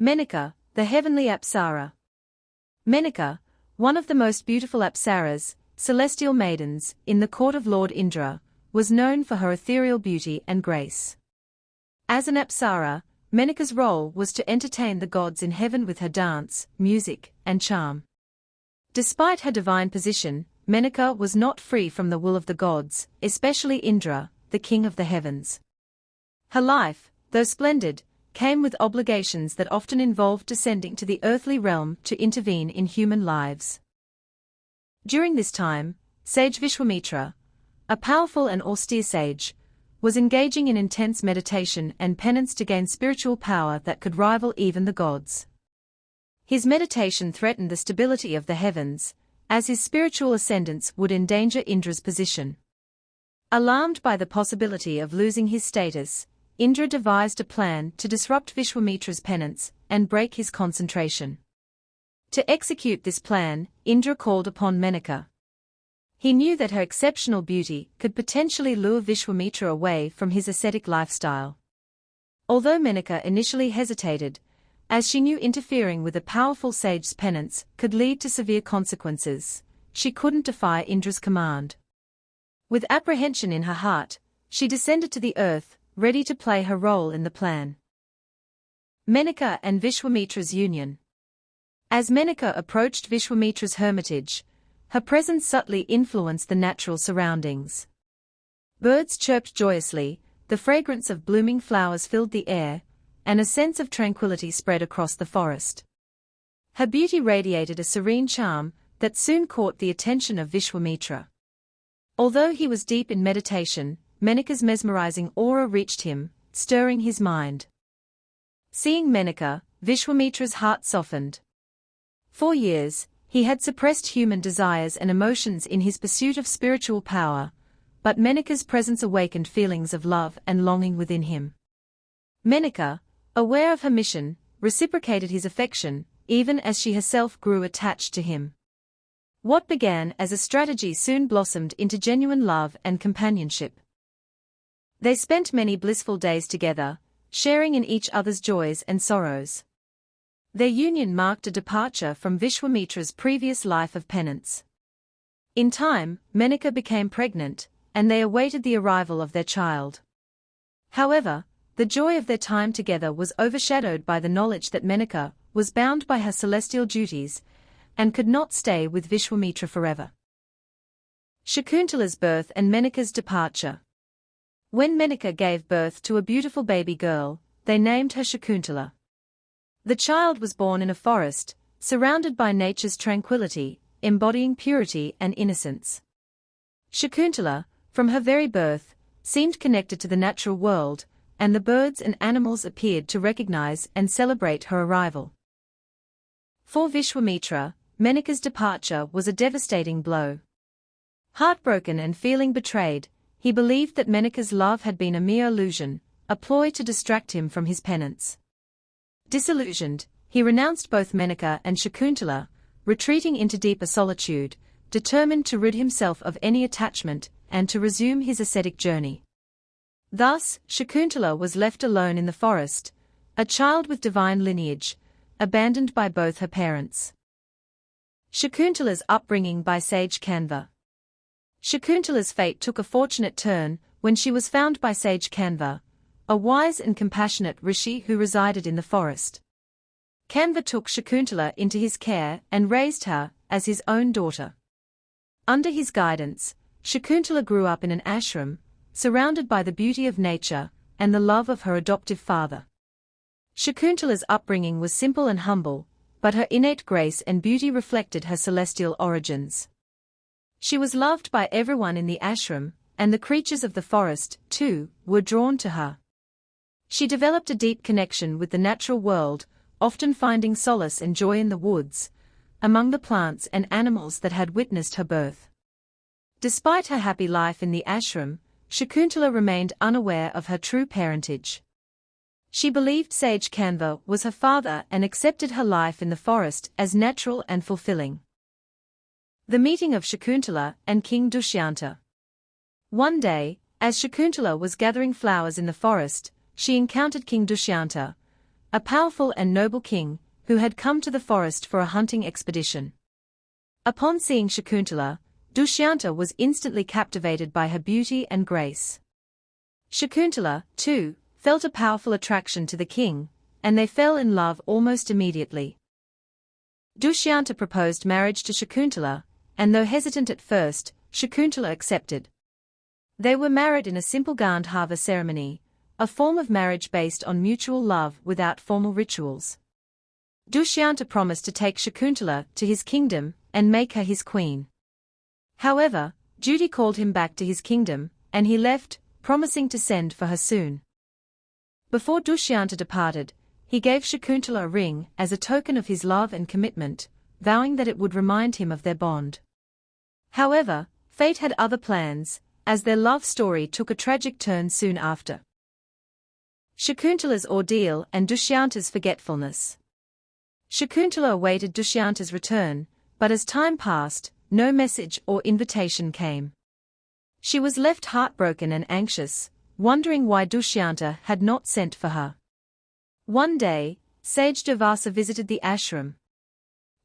Menaka, the heavenly Apsara. Menaka, one of the most beautiful Apsaras, celestial maidens, in the court of Lord Indra, was known for her ethereal beauty and grace. As an Apsara, Menaka's role was to entertain the gods in heaven with her dance, music, and charm. Despite her divine position, Menaka was not free from the will of the gods, especially Indra, the king of the heavens. Her life, though splendid, came with obligations that often involved descending to the earthly realm to intervene in human lives. During this time, sage Vishwamitra, a powerful and austere sage, was engaging in intense meditation and penance to gain spiritual power that could rival even the gods. His meditation threatened the stability of the heavens, as his spiritual ascendance would endanger Indra's position. Alarmed by the possibility of losing his status, Indra devised a plan to disrupt Vishwamitra's penance and break his concentration. To execute this plan, Indra called upon Menaka. He knew that her exceptional beauty could potentially lure Vishwamitra away from his ascetic lifestyle. Although Menaka initially hesitated, as she knew interfering with a powerful sage's penance could lead to severe consequences, she couldn't defy Indra's command. With apprehension in her heart, she descended to the earth, ready to play her role in the plan. Menaka and Vishwamitra's union. As Menaka approached Vishwamitra's hermitage, her presence subtly influenced the natural surroundings. Birds chirped joyously, the fragrance of blooming flowers filled the air, and a sense of tranquility spread across the forest. Her beauty radiated a serene charm that soon caught the attention of Vishwamitra. Although he was deep in meditation, Menaka's mesmerizing aura reached him, stirring his mind. Seeing Menaka, Vishwamitra's heart softened. For years, he had suppressed human desires and emotions in his pursuit of spiritual power, but Menaka's presence awakened feelings of love and longing within him. Menaka, aware of her mission, reciprocated his affection, even as she herself grew attached to him. What began as a strategy soon blossomed into genuine love and companionship. They spent many blissful days together, sharing in each other's joys and sorrows. Their union marked a departure from Vishwamitra's previous life of penance. In time, Menaka became pregnant, and they awaited the arrival of their child. However, the joy of their time together was overshadowed by the knowledge that Menaka was bound by her celestial duties and could not stay with Vishwamitra forever. Shakuntala's birth and Menaka's departure. When Menaka gave birth to a beautiful baby girl, they named her Shakuntala. The child was born in a forest, surrounded by nature's tranquility, embodying purity and innocence. Shakuntala, from her very birth, seemed connected to the natural world, and the birds and animals appeared to recognize and celebrate her arrival. For Vishwamitra, Menaka's departure was a devastating blow. Heartbroken and feeling betrayed, he believed that Menaka's love had been a mere illusion, a ploy to distract him from his penance. Disillusioned, he renounced both Menaka and Shakuntala, retreating into deeper solitude, determined to rid himself of any attachment and to resume his ascetic journey. Thus, Shakuntala was left alone in the forest, a child with divine lineage, abandoned by both her parents. Shakuntala's upbringing by sage Kanva. Shakuntala's fate took a fortunate turn when she was found by sage Kanva, a wise and compassionate rishi who resided in the forest. Kanva took Shakuntala into his care and raised her as his own daughter. Under his guidance, Shakuntala grew up in an ashram, surrounded by the beauty of nature and the love of her adoptive father. Shakuntala's upbringing was simple and humble, but her innate grace and beauty reflected her celestial origins. She was loved by everyone in the ashram, and the creatures of the forest, too, were drawn to her. She developed a deep connection with the natural world, often finding solace and joy in the woods, among the plants and animals that had witnessed her birth. Despite her happy life in the ashram, Shakuntala remained unaware of her true parentage. She believed sage Kanva was her father and accepted her life in the forest as natural and fulfilling. The meeting of Shakuntala and King Dhushyantha. One day, as Shakuntala was gathering flowers in the forest, she encountered King Dhushyantha, a powerful and noble king, who had come to the forest for a hunting expedition. Upon seeing Shakuntala, Dhushyantha was instantly captivated by her beauty and grace. Shakuntala, too, felt a powerful attraction to the king, and they fell in love almost immediately. Dhushyantha proposed marriage to Shakuntala, and though hesitant at first, Shakuntala accepted. They were married in a simple Gandharva ceremony, a form of marriage based on mutual love without formal rituals. Dhushyantha promised to take Shakuntala to his kingdom and make her his queen. However, duty called him back to his kingdom, and he left, promising to send for her soon. Before Dhushyantha departed, he gave Shakuntala a ring as a token of his love and commitment, vowing that it would remind him of their bond. However, fate had other plans, as their love story took a tragic turn soon after. Shakuntala's ordeal and Dushyantha's forgetfulness. Shakuntala awaited Dushyantha's return, but as time passed, no message or invitation came. She was left heartbroken and anxious, wondering why Dushyantha had not sent for her. One day, sage Durvasa visited the ashram.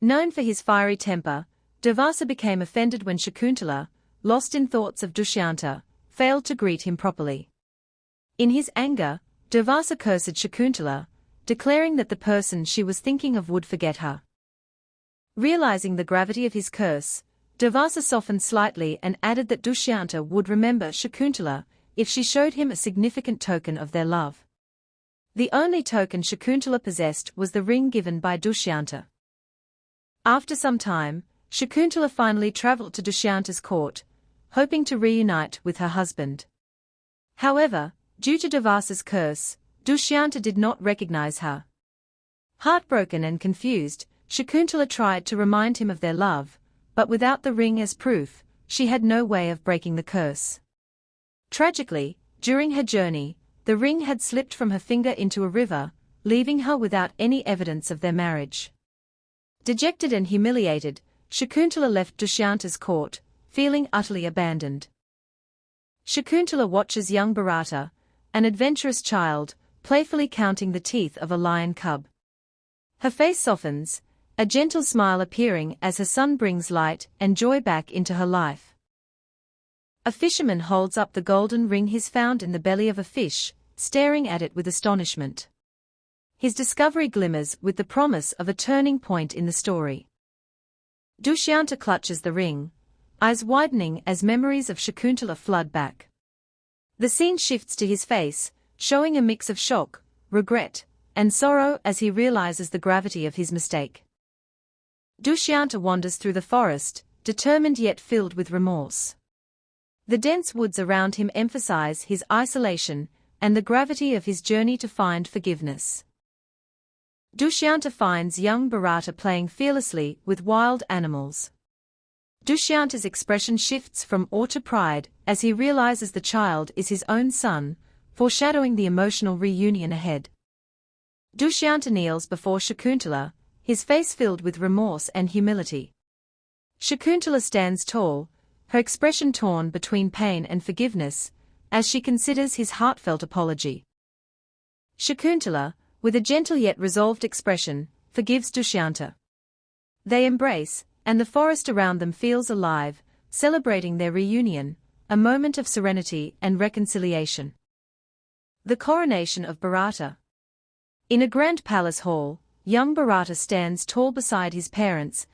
Known for his fiery temper, Durvasa became offended when Shakuntala, lost in thoughts of Dushyantha, failed to greet him properly. In his anger, Durvasa cursed Shakuntala, declaring that the person she was thinking of would forget her. Realizing the gravity of his curse, Durvasa softened slightly and added that Dushyantha would remember Shakuntala if she showed him a significant token of their love. The only token Shakuntala possessed was the ring given by Dushyantha. After some time, Shakuntala finally traveled to Dushyantha's court, hoping to reunite with her husband. However, due to Durvasa's curse, Dushyantha did not recognize her. Heartbroken and confused, Shakuntala tried to remind him of their love, but without the ring as proof, she had no way of breaking the curse. Tragically, during her journey, the ring had slipped from her finger into a river, leaving her without any evidence of their marriage. Dejected and humiliated, Shakuntala left Dushyantha's court, feeling utterly abandoned. Shakuntala watches young Bharata, an adventurous child, playfully counting the teeth of a lion cub. Her face softens, a gentle smile appearing as her son brings light and joy back into her life. A fisherman holds up the golden ring he's found in the belly of a fish, staring at it with astonishment. His discovery glimmers with the promise of a turning point in the story. Dushyantha clutches the ring, eyes widening as memories of Shakuntala flood back. The scene shifts to his face, showing a mix of shock, regret, and sorrow as he realizes the gravity of his mistake. Dushyantha wanders through the forest, determined yet filled with remorse. The dense woods around him emphasize his isolation and the gravity of his journey to find forgiveness. Dushyantha finds young Bharata playing fearlessly with wild animals. Dushyantha's expression shifts from awe to pride as he realizes the child is his own son, foreshadowing the emotional reunion ahead. Dushyantha kneels before Shakuntala, his face filled with remorse and humility. Shakuntala stands tall, her expression torn between pain and forgiveness, as she considers his heartfelt apology. Shakuntala, with a gentle yet resolved expression, forgives Dushyantha. They embrace, and the forest around them feels alive, celebrating their reunion, a moment of serenity and reconciliation. The coronation of Bharata. In a grand palace hall, young Bharata stands tall beside his parents,